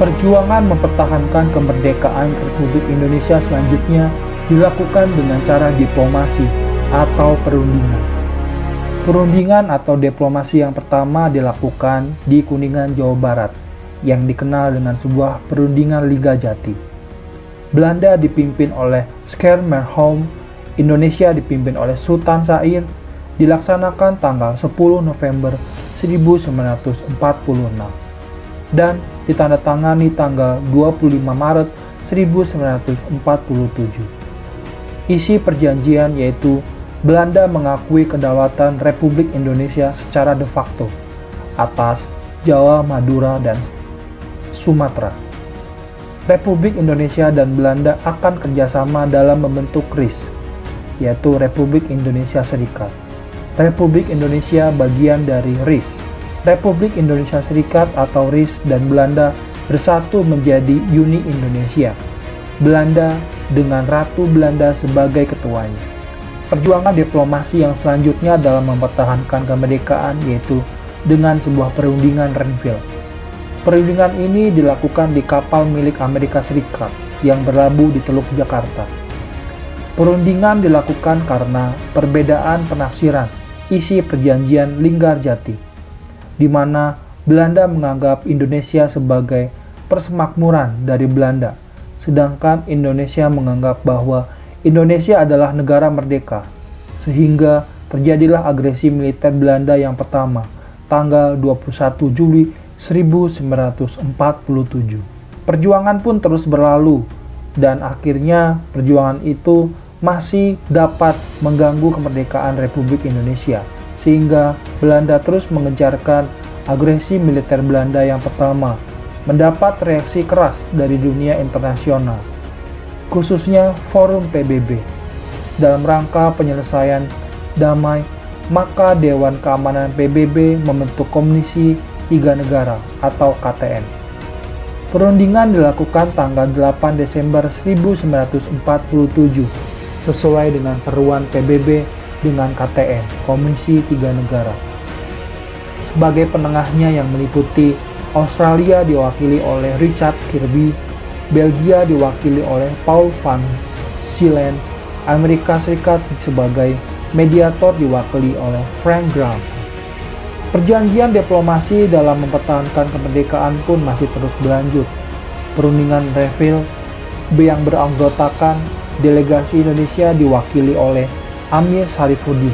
Perjuangan mempertahankan kemerdekaan Republik Indonesia selanjutnya dilakukan dengan cara diplomasi atau perundingan. Perundingan atau diplomasi yang pertama dilakukan di Kuningan, Jawa Barat, yang dikenal dengan sebuah perundingan Liga Jati. Belanda dipimpin oleh Schermerhorn, Indonesia dipimpin oleh Sultan Syair, dilaksanakan tanggal 10 November 1946 dan ditandatangani tanggal 25 Maret 1947. Isi perjanjian yaitu Belanda mengakui kedaulatan Republik Indonesia secara de facto atas Jawa, Madura, dan Sumatera. Republik Indonesia dan Belanda akan kerjasama dalam membentuk RIS, yaitu Republik Indonesia Serikat. Republik Indonesia bagian dari RIS. Republik Indonesia Serikat atau RIS dan Belanda bersatu menjadi Uni Indonesia. Belanda dengan Ratu Belanda sebagai ketuanya. Perjuangan diplomasi yang selanjutnya dalam mempertahankan kemerdekaan yaitu dengan sebuah perundingan Renville. Perundingan ini dilakukan di kapal milik Amerika Serikat yang berlabuh di Teluk Jakarta. Perundingan dilakukan karena perbedaan penafsiran isi perjanjian Linggarjati, di mana Belanda menganggap Indonesia sebagai persemakmuran dari Belanda, sedangkan Indonesia menganggap bahwa Indonesia adalah negara merdeka, sehingga terjadilah agresi militer Belanda yang pertama, tanggal 21 Juli 1947. Perjuangan pun terus berlalu, dan akhirnya perjuangan itu masih dapat mengganggu kemerdekaan Republik Indonesia, sehingga Belanda terus mengencarkan agresi militer Belanda yang pertama, mendapat reaksi keras dari dunia internasional, khususnya Forum PBB. Dalam rangka penyelesaian damai, maka Dewan Keamanan PBB membentuk Komisi 3 Negara atau KTN. Perundingan dilakukan tanggal 8 Desember 1947 sesuai dengan seruan PBB dengan KTN, Komisi 3 Negara. Sebagai penengahnya yang meliputi Australia diwakili oleh Richard Kirby, Belgia diwakili oleh Paul van Zielen, Amerika Serikat sebagai mediator diwakili oleh Frank Graham. Perjanjian diplomasi dalam mempertahankan kemerdekaan pun masih terus berlanjut. Perundingan Renville yang beranggotakan delegasi Indonesia diwakili oleh Amir Syarifuddin,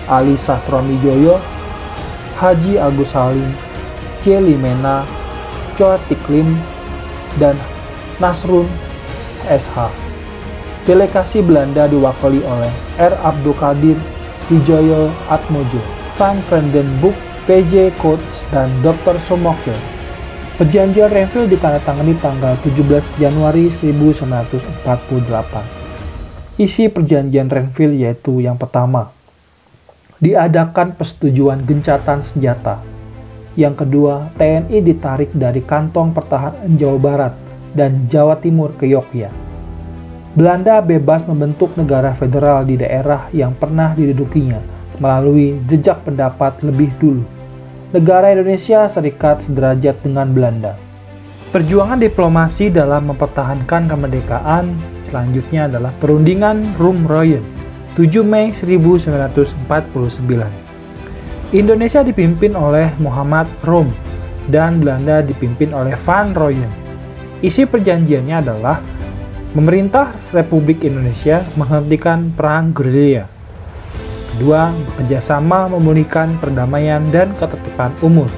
Ali Sastroamidjojo, Haji Agus Salim, C. Limena, Choi Tik-lim, dan Nasrun SH. Delegasi Belanda diwakili oleh R. Abdul Qadir, Wijoyo Atmojo, Van Vredenburg, P.J. Koets, dan Dr. Somokyo. Perjanjian Renville ditandatangani tanggal 17 Januari 1948. Isi perjanjian Renville yaitu yang pertama, diadakan persetujuan gencatan senjata. Yang kedua, TNI ditarik dari Kantong Pertahanan Jawa Barat dan Jawa Timur ke Yogyakarta. Belanda bebas membentuk negara federal di daerah yang pernah didudukinya melalui jejak pendapat lebih dulu. Negara Indonesia Serikat sederajat dengan Belanda. Perjuangan diplomasi dalam mempertahankan kemerdekaan selanjutnya adalah Perundingan Rum-Royen 7 Mei 1949. Indonesia dipimpin oleh Muhammad Rum dan Belanda dipimpin oleh Van Royen. Isi perjanjiannya adalah pemerintah Republik Indonesia menghentikan perang gerilya. Kedua, bekerjasama memulihkan perdamaian dan ketertiban umum.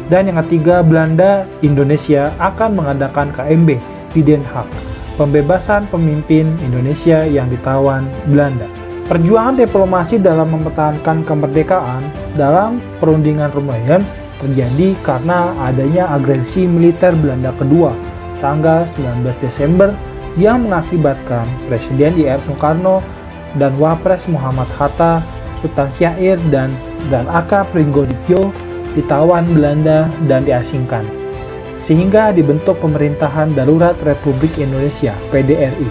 Dan yang ketiga, Belanda Indonesia akan mengadakan KMB di Den Haag, pembebasan pemimpin Indonesia yang ditawan Belanda. Perjuangan diplomasi dalam mempertahankan kemerdekaan dalam Perundingan Rum-Royen terjadi karena adanya agresi militer Belanda kedua tanggal 19 Desember yang mengakibatkan Presiden I.R. Soekarno dan Wapres Muhammad Hatta, Sultan Syair, dan A.K. Pringgoditjo ditawan Belanda dan diasingkan, sehingga dibentuk Pemerintahan Darurat Republik Indonesia (PDRI)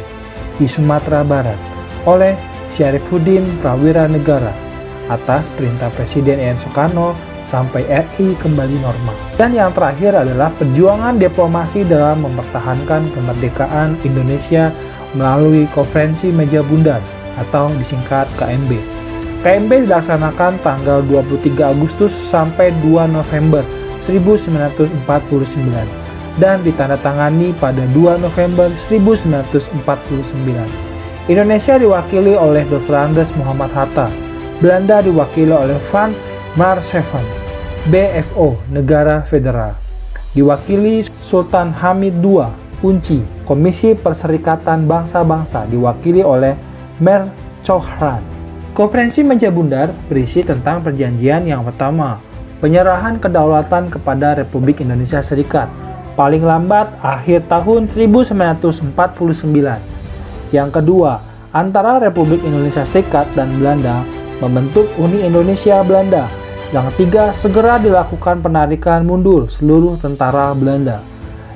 di Sumatera Barat oleh Syarifuddin Prawira Negara atas perintah Presiden I.R. Soekarno sampai RI kembali normal. Dan yang terakhir adalah perjuangan diplomasi dalam mempertahankan kemerdekaan Indonesia melalui Konferensi Meja Bundar atau disingkat KMB. KMB dilaksanakan tanggal 23 Agustus sampai 2 November 1949 dan ditandatangani pada 2 November 1949. Indonesia diwakili oleh Befrandes Muhammad Hatta, Belanda diwakili oleh Van Maarseveen, BFO, Negara Federal, diwakili Sultan Hamid II, UNCI, Komisi Perserikatan Bangsa-Bangsa, diwakili oleh Mer Chokhran. Konferensi Meja Bundar berisi tentang perjanjian yang pertama, penyerahan kedaulatan kepada Republik Indonesia Serikat, paling lambat akhir tahun 1949. Yang kedua, antara Republik Indonesia Serikat dan Belanda membentuk Uni Indonesia Belanda. Yang ketiga, segera dilakukan penarikan mundur seluruh tentara Belanda.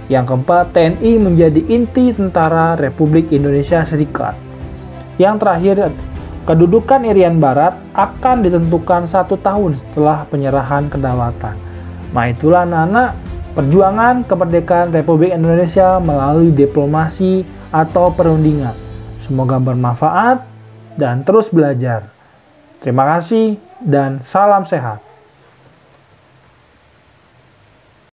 Yang keempat, TNI menjadi inti tentara Republik Indonesia Serikat. Yang terakhir, kedudukan Irian Barat akan ditentukan 1 tahun setelah penyerahan kedaulatan. Nah itulah anak-anak perjuangan kemerdekaan Republik Indonesia melalui diplomasi atau perundingan. Semoga bermanfaat dan terus belajar. Terima kasih dan salam sehat.